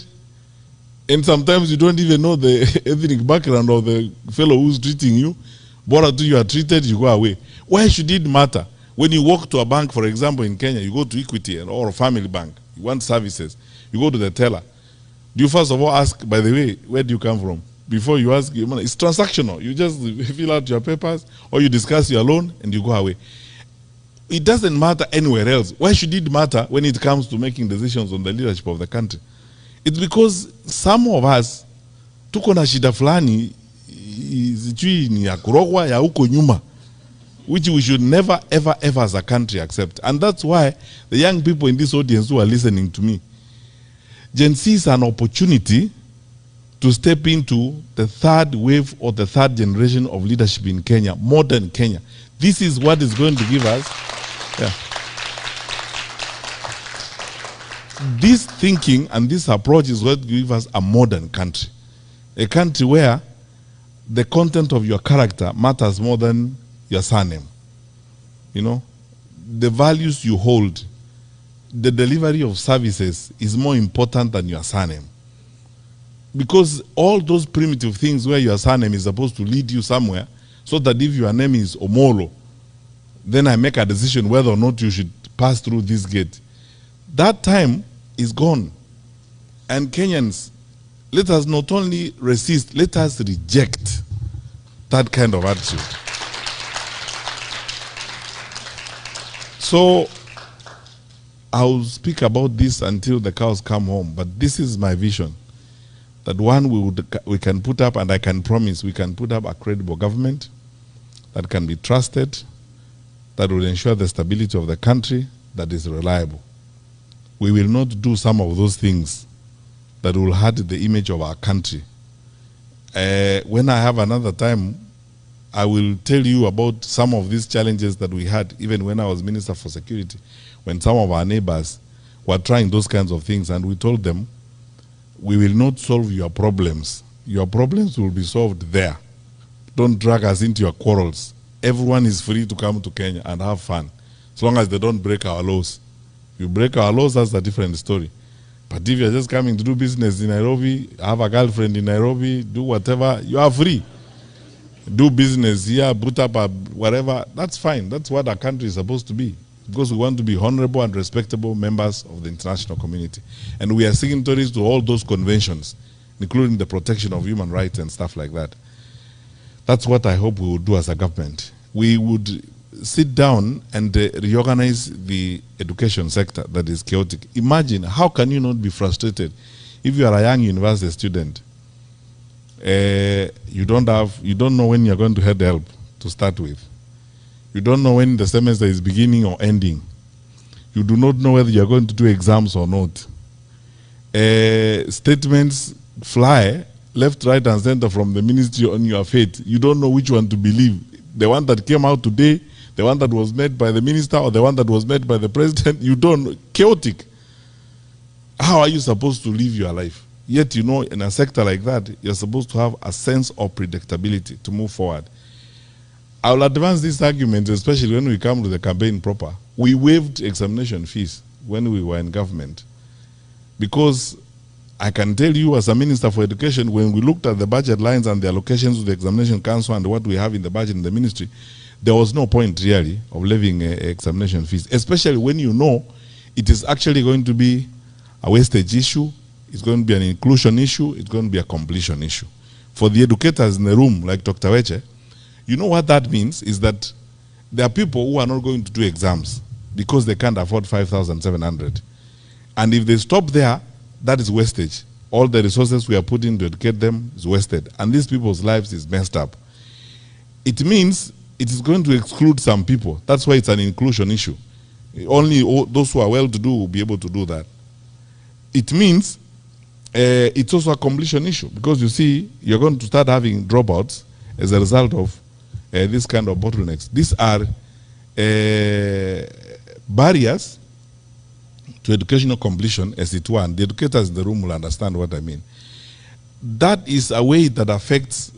and sometimes you don't even know the ethnic background of the fellow who's treating you. But until you are treated, you go away. Why should it matter? When you walk to a bank, for example, in Kenya, you go to Equity or a family bank, you want services, you go to the teller. Do you first of all ask, by the way, where do you come from? Before you ask, it's transactional. You just fill out your papers or you discuss your loan and you go away. It doesn't matter anywhere else. Why should it matter when it comes to making decisions on the leadership of the country? It's because some of us tuko na shida fulani sijui ni ya kurogwa ya huko nyuma, which we should never ever ever as a country accept. And that's why the young people in this audience who are listening to me, Gen Z is an opportunity to step into the third wave or the third generation of leadership in Kenya, modern Kenya. This is what is going to give us. This thinking and this approach is what gives us a modern country. A country where the content of your character matters more than your surname. You know, the values you hold, the delivery of services is more important than your surname. Because all those primitive things where your surname is supposed to lead you somewhere, so that if your name is Omolo, then I make a decision whether or not you should pass through this gate. That time is gone. And Kenyans, let us not only resist, let us reject that kind of attitude. So, I'll speak about this until the cows come home, but this is my vision. That one, we can put up, and I can promise, we can put up a credible government that can be trusted, that will ensure the stability of the country, that is reliable. We will not do some of those things that will hurt the image of our country. When I have another time, I will tell you about some of these challenges that we had even when I was Minister for Security, when some of our neighbors were trying those kinds of things, and we told them, we will not solve your problems. Your problems will be solved there. Don't drag us into your quarrels. Everyone is free to come to Kenya and have fun, as long as they don't break our laws. If you break our laws, that's a different story. But if you're just coming to do business in Nairobi, have a girlfriend in Nairobi, do whatever, you are free. Do business here, put up a whatever, that's fine. That's what our country is supposed to be, because we want to be honorable and respectable members of the international community. And we are signatories to all those conventions, including the protection of human rights and stuff like that. That's what I hope we would do as a government. We would sit down and reorganize the education sector that is chaotic. Imagine, how can you not be frustrated if you are a young university student? You don't know when you're going to have help to start with. You don't know when the semester is beginning or ending. You do not know whether you're going to do exams or not. Statements fly left, right, and center from the ministry on your fate. You don't know which one to believe. The one that came out today, the one that was made by the minister, or the one that was made by the president. You don't know. Chaotic. How are you supposed to live your life? Yet, you know, in a sector like that, you're supposed to have a sense of predictability to move forward. I will advance this argument, especially when we come to the campaign proper. We waived examination fees when we were in government, because I can tell you, as a Minister for Education, when we looked at the budget lines and the allocations to the Examination Council and what we have in the budget in the ministry, there was no point really of levying examination fees, especially when you know it is actually going to be a wastage issue, it's going to be an inclusion issue, it's going to be a completion issue. For the educators in the room, like Dr. Weche, you know what that means is that there are people who are not going to do exams because they can't afford 5,700. And if they stop there, that is wastage. All the resources we are putting to educate them is wasted. And these people's lives is messed up. It means it is going to exclude some people. That's why it's an inclusion issue. Only those who are well-to-do will be able to do that. It means it's also a completion issue, because you see, you're going to start having dropouts as a result of this kind of bottlenecks. These are barriers to educational completion, as it were, and the educators in the room will understand what I mean. That is a way that affects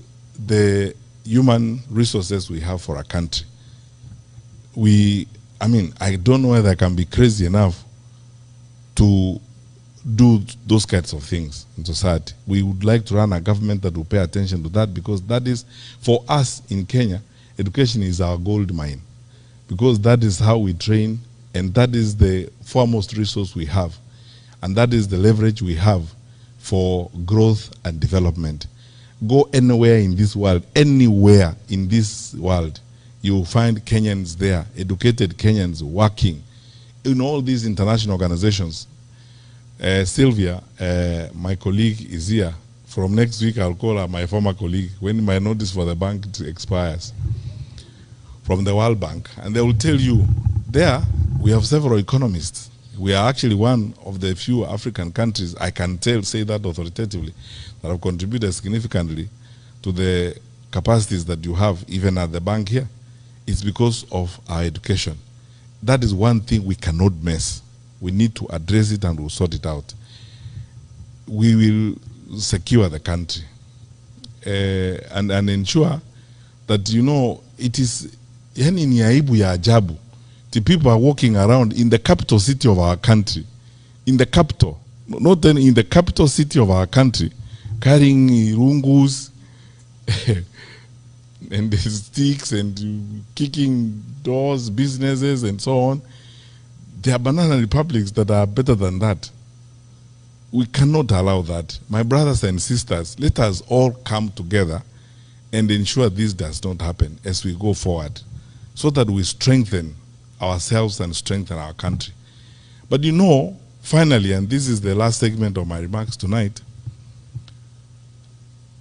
the human resources we have for our country. I don't know whether I can be crazy enough to do those kinds of things in society. We would like to run a government that will pay attention to that, because that is, for us in Kenya, education is our gold mine, because that is how we train, and that is the foremost resource we have, and that is the leverage we have for growth and development. Go anywhere in this world, anywhere in this world, you will find Kenyans there, educated Kenyans working in all these international organizations. Sylvia, my colleague, is here. From next week, I'll call her my former colleague when my notice for the bank expires, from the World Bank. And they will tell you, there we have several economists. We are actually one of the few African countries, I can say that authoritatively, that have contributed significantly to the capacities that you have even at the bank here. It's because of our education. That is one thing we cannot miss. We need to address it, and we'll sort it out. We will secure the country and ensure that, you know, it is yani ni aibu ya ajabu. The people are walking around in the capital city of our country, in the capital, not then in the capital city of our country, carrying rungus and sticks and kicking doors, businesses, and so on. There are banana republics that are better than that. We cannot allow that. My brothers and sisters, let us all come together and ensure this does not happen as we go forward, so that we strengthen ourselves and strengthen our country. But you know, finally, and this is the last segment of my remarks tonight,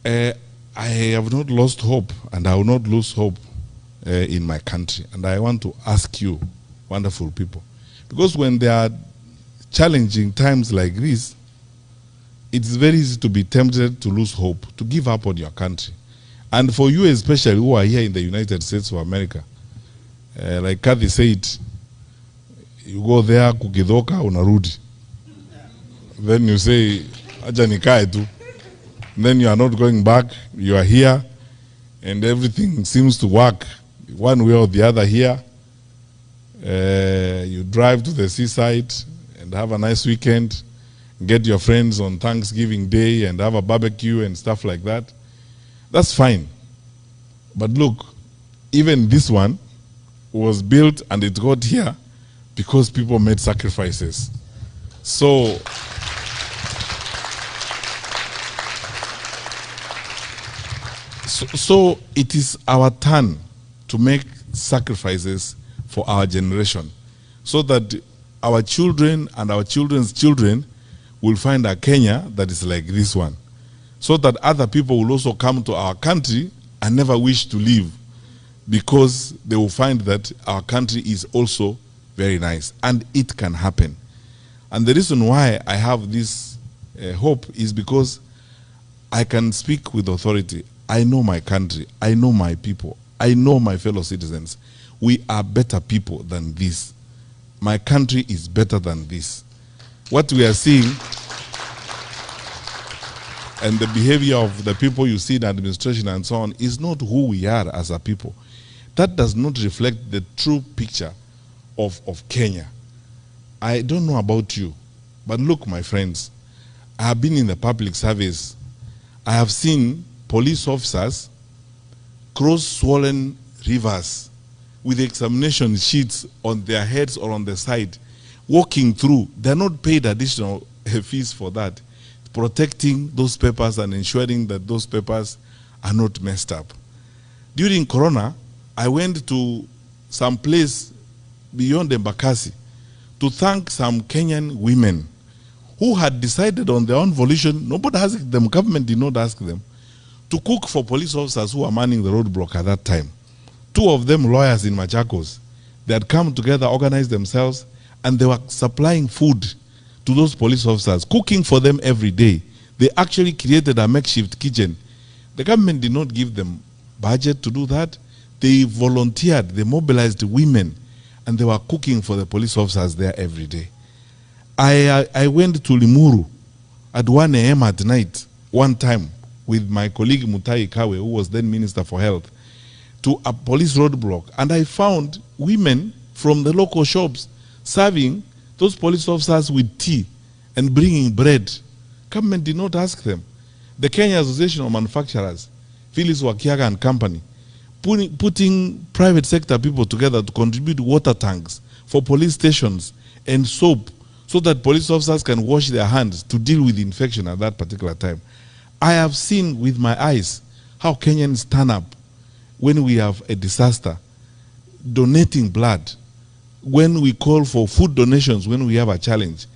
I have not lost hope, and I will not lose hope in my country. And I want to ask you, wonderful people, because when there are challenging times like this, it's very easy to be tempted to lose hope, to give up on your country. And for you especially who are here in the United States of America, like Kathy said, you go there, kukidoka, unarudi. Then you say, acha nikae tu. Then you are not going back, you are here, and everything seems to work one way or the other here. You drive to the seaside and have a nice weekend, get your friends on Thanksgiving Day and have a barbecue and stuff like that. That's fine. But look, even this one was built and it got here because people made sacrifices. So it is our turn to make sacrifices for our generation, so that our children and our children's children will find a Kenya that is like this one, so that other people will also come to our country and never wish to leave, because they will find that our country is also very nice, and it can happen. And the reason why I have this hope is because I can speak with authority. I know my country, I know my people, I know my fellow citizens. We are better people than this. My country is better than this. What we are seeing and the behavior of the people you see in administration and so on is not who we are as a people. That does not reflect the true picture of Kenya. I don't know about you, but look, my friends, I have been in the public service. I have seen police officers cross swollen rivers with examination sheets on their heads or on the side, walking through. They're not paid additional fees for that, protecting those papers and ensuring that those papers are not messed up. During Corona, I went to some place beyond Embakasi to thank some Kenyan women who had decided on their own volition, nobody asked them, government did not ask them, to cook for police officers who were manning the roadblock at that time. Two of them lawyers in Machakos. They had come together, organized themselves, and they were supplying food to those police officers, cooking for them every day. They actually created a makeshift kitchen. The government did not give them budget to do that. They volunteered, they mobilized women, and they were cooking for the police officers there every day. I went to Limuru at 1 a.m. at night, one time, with my colleague Mutai Kawe, who was then Minister for Health, to a police roadblock. And I found women from the local shops serving those police officers with tea and bringing bread. Government did not ask them. The Kenya Association of Manufacturers, Phyllis Wakiaga and Company, putting private sector people together to contribute water tanks for police stations and soap so that police officers can wash their hands to deal with infection at that particular time. I have seen with my eyes how Kenyans turn up when we have a disaster, donating blood, when we call for food donations, when we have a challenge.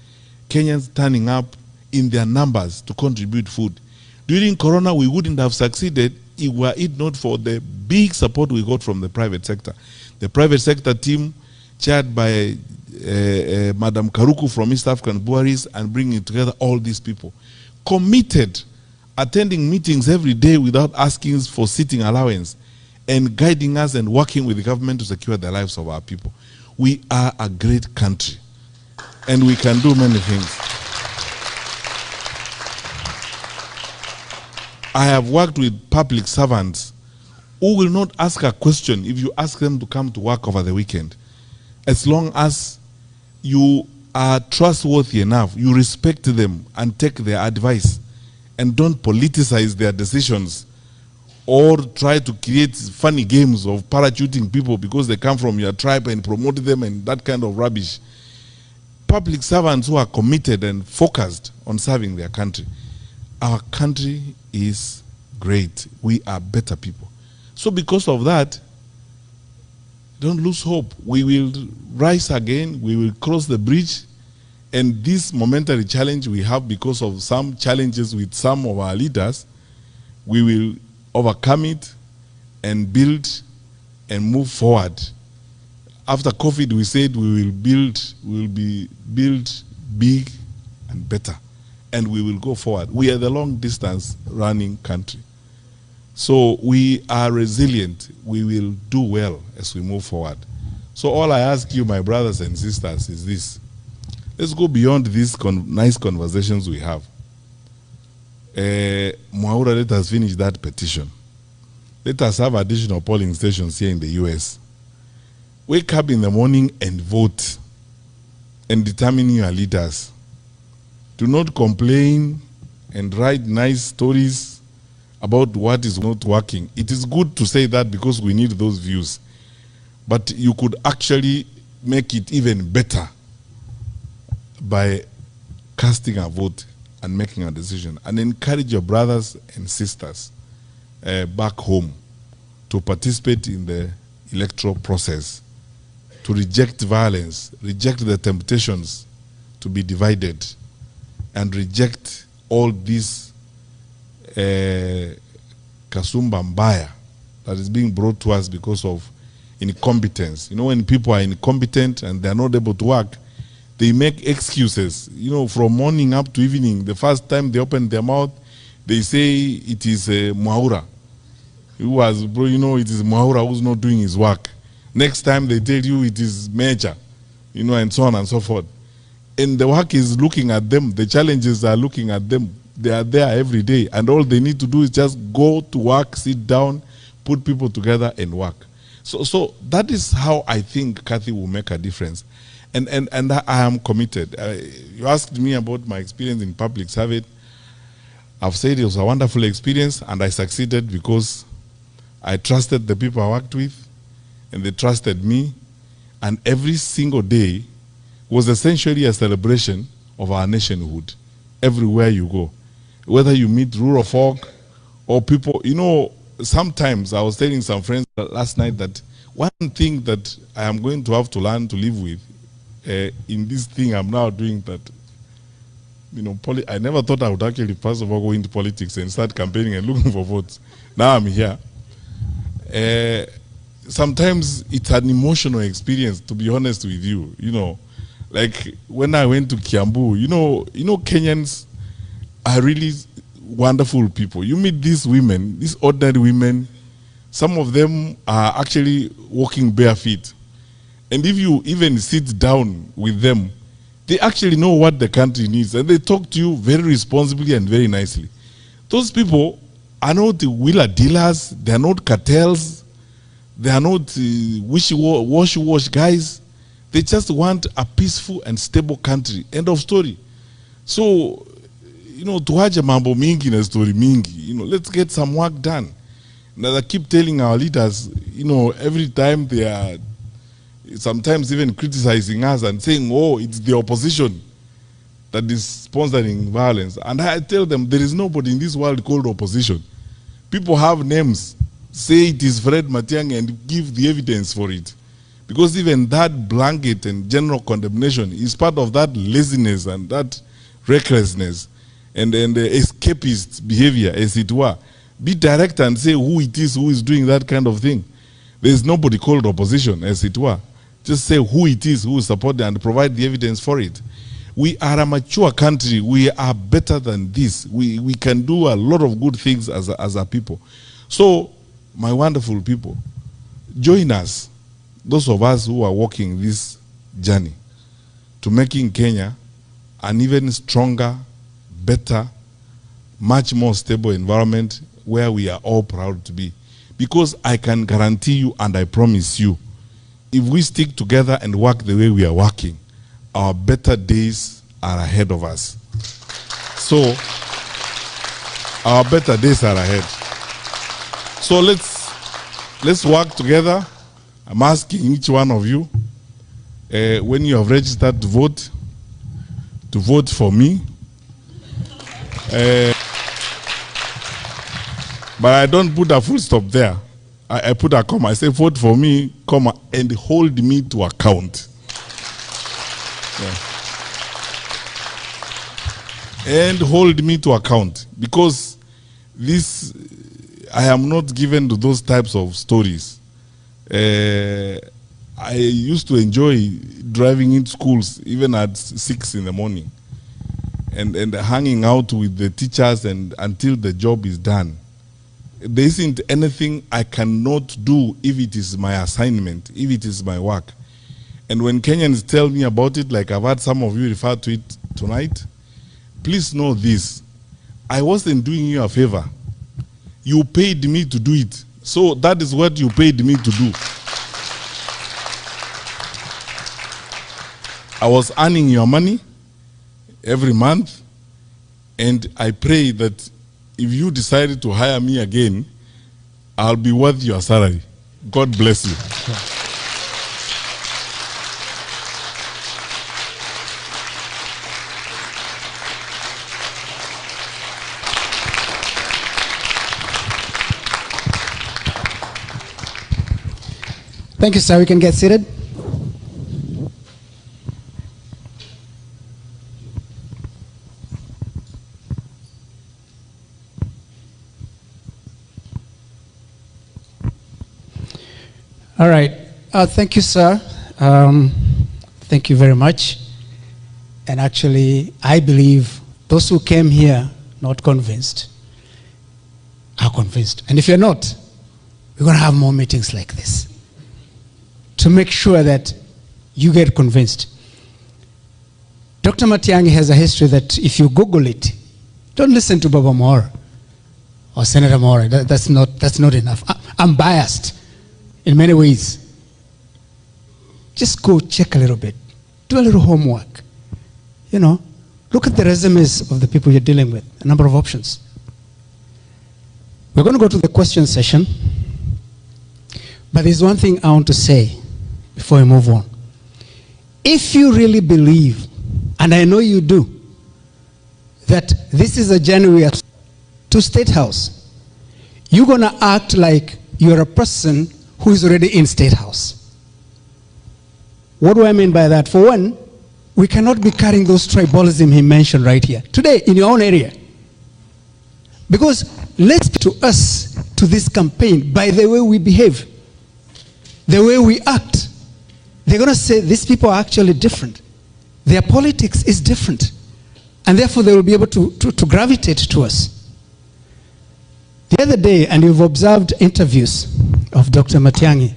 Kenyans turning up in their numbers to contribute food. During Corona, we wouldn't have succeeded were it not for the big support we got from the private sector. The private sector team, chaired by Madam Karuku from East African Breweries, and bringing together all these people, committed, attending meetings every day without asking for sitting allowance, and guiding us and working with the government to secure the lives of our people. We are a great country, and we can do many things. I have worked with public servants who will not ask a question if you ask them to come to work over the weekend. As long as you are trustworthy enough, you respect them and take their advice, and don't politicize their decisions or try to create funny games of parachuting people because they come from your tribe and promote them and that kind of rubbish. Public servants who are committed and focused on serving their country. Our country is great. We are better people. So because of that, don't lose hope. We will rise again. We will cross the bridge. And this momentary challenge we have because of some challenges with some of our leaders, we will overcome it and build and move forward. After COVID, we said we will build big and better, and we will go forward. We are the long distance running country. So we are resilient. We will do well as we move forward. So all I ask you, my brothers and sisters, is this. Let's go beyond these nice conversations we have. Mwaura, let us finish that petition. Let us have additional polling stations here in the US. Wake up in the morning and vote and determine your leaders. Do not complain and write nice stories about what is not working. It is good to say that because we need those views. But you could actually make it even better by casting a vote and making a decision, and encourage your brothers and sisters back home to participate in the electoral process, to reject violence, reject the temptations to be divided, and reject all this Kasumba Mbaya that is being brought to us because of incompetence. You know, when people are incompetent and they are not able to work, they make excuses, you know, from morning up to evening. The first time they open their mouth, they say it is Mwaura. It was, bro, you know, it is Mwaura who's not doing his work. Next time they tell you it is Major, you know, and so on and so forth. And the work is looking at them. The challenges are looking at them. They are there every day. And all they need to do is just go to work, sit down, put people together and work. So that is how I think Kathy will make a difference. And I am committed. You asked me about my experience in public service. I've said it was a wonderful experience, and I succeeded because I trusted the people I worked with, and they trusted me. And every single day was essentially a celebration of our nationhood everywhere you go. Whether you meet rural folk or people, you know, sometimes I was telling some friends last night that one thing that I am going to have to learn to live with in this thing I'm now doing, that, you know, I never thought I would actually first of all go into politics and start campaigning and looking for votes. Now I'm here. Sometimes it's an emotional experience, to be honest with you. You know, like when I went to Kiambu, you know, Kenyans are really wonderful people. You meet these women, these ordinary women. Some of them are actually walking bare feet. And if you even sit down with them, they actually know what the country needs, and they talk to you very responsibly and very nicely. Those people are not wheeler dealers, they are not cartels, they are not wash guys. They just want a peaceful and stable country. End of story. So, you know, tuache mambo mingi na story mingi. You know, let's get some work done. Now I keep telling our leaders, you know, every time they are sometimes even criticizing us and saying, oh, it's the opposition that is sponsoring violence. And I tell them, there is nobody in this world called opposition. People have names. Say it is Fred Matiang'i and give the evidence for it. Because even that blanket and general condemnation is part of that laziness and that recklessness and escapist behavior, as it were. Be direct and say who it is who is doing that kind of thing. There is nobody called opposition, as it were. Just say who it is who is supporting and provide the evidence for it. We are a mature country. We are better than this. We can do a lot of good things as a people. So, my wonderful people, join us, those of us who are walking this journey to making Kenya an even stronger, better, much more stable environment where we are all proud to be. Because I can guarantee you and I promise you, if we stick together and work the way we are working, our better days are ahead of us. So, our better days are ahead. So let's work together. I'm asking each one of you, when you have registered to vote for me. But I don't put a full stop there. I put a comma. I say vote for me, comma, and hold me to account. Yeah. And hold me to account, because this, I am not given to those types of stories. I used to enjoy driving in schools even at 6 in the morning and hanging out with the teachers and until the job is done. There isn't anything I cannot do if it is my assignment, if it is my work. And when Kenyans tell me about it, like I've had some of you refer to it tonight, please know this. I wasn't doing you a favor. You paid me to do it. So that is what you paid me to do. I was earning your money every month, and I pray that if you decided to hire me again, I'll be worth your salary. God bless you. Thank you, sir. We can get seated. All right. Thank you, sir. Thank you very much. And actually, I believe those who came here not convinced are convinced. And if you're not, we're going to have more meetings like this to make sure that you get convinced. Dr. Matiang'i has a history that if you Google it, don't listen to Baba Moore or Senator Moore. That's not enough. I'm biased in many ways. Just go check a little bit. Do a little homework. You know, look at the resumes of the people you're dealing with, a number of options. We're going to go to the question session. But there's one thing I want to say before we move on. If you really believe, and I know you do, that this is a journey to State House, you're going to act like you're a person who is already in State House. What do I mean by that? For one, we cannot be carrying those tribalism he mentioned right here, today, in your own area. Because let's to us, to this campaign, by the way we behave, the way we act. They're going to say these people are actually different. Their politics is different. And therefore they will be able to gravitate to us. The other day, and you've observed interviews of Dr. Matiang'i,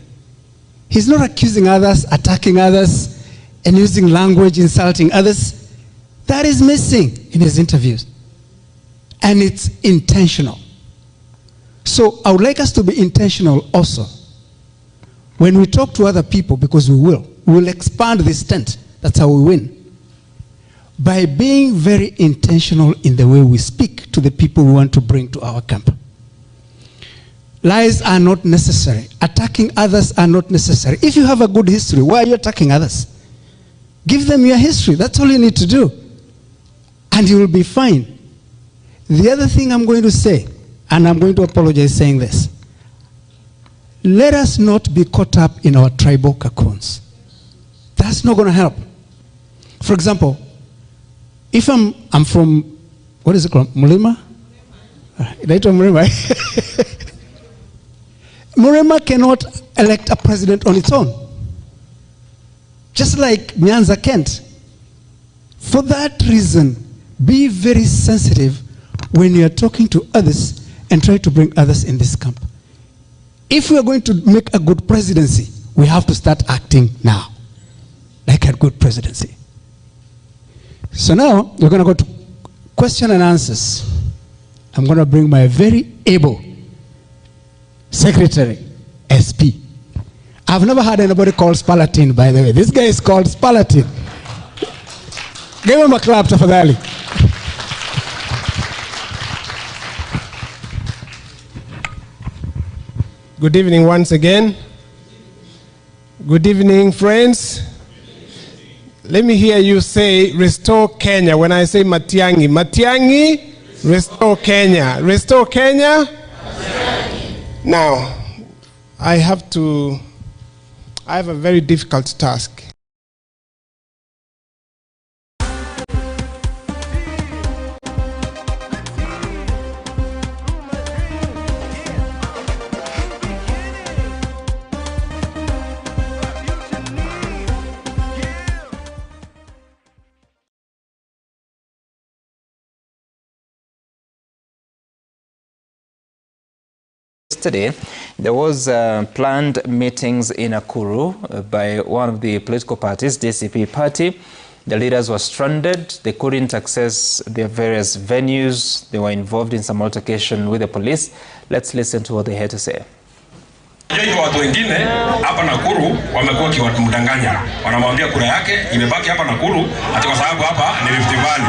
he's not accusing others, attacking others, and using language insulting others. That is missing in his interviews. And it's intentional. So I would like us to be intentional also. When we talk to other people, because we will expand this tent. That's how we win. By being very intentional in the way we speak to the people we want to bring to our camp. Lies are not necessary. Attacking others are not necessary. If you have a good history, why are you attacking others? Give them your history. That's all you need to do. And you will be fine. The other thing I'm going to say, and I'm going to apologize saying this, let us not be caught up in our tribal cocoons. That's not going to help. For example, if I'm from, what is it called? Mulima? Mulima. Mulima cannot elect a president on its own. Just like Nyanza can't. For that reason, be very sensitive when you are talking to others and try to bring others in this camp. If we are going to make a good presidency, we have to start acting now, like a good presidency. So now, we're going to go to question and answers. I'm going to bring my very able secretary, SP. I've never had anybody called Spalatin, by the way. This guy is called Spalatin. Give him a clap, tafadhali. Good evening once again. Good evening, friends. Let me hear you say, restore Kenya. When I say Matiang'i, Matiang'i, restore Kenya. Restore Kenya. Matiang'i. Now, I have a very difficult task. yesterday, there was planned meetings in Nakuru by one of the political parties, DCP party. The leaders were stranded. They couldn't access their various venues. They were involved in some altercation with the police. Let's listen to what they had to say. Watu wengine hapa Nakuru wamekuwa kiwamdanganya. Wanamwambia kura yake imebaki hapa Nakuru ati kwa sababu hapa ni Rift Valley.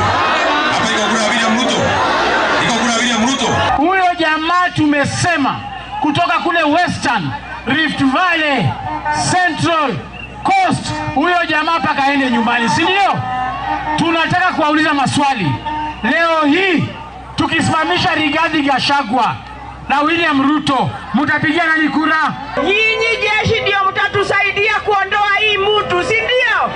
Hapa iko kura William Ruto. Iko kura William Ruto. Huyo jamaa tumesema kutoka kule Western, Rift Valley, Central, Coast, huyo jamaa paka aende nyumbani, si ndio? Tunataka kuwauliza maswali. Leo hii tukisimamisha Rigathi Gachagua na William Ruto, mtapigia nani kura? Nyinyi jeshi ndio mtatusaidia kuondoa hii mtu, si ndio?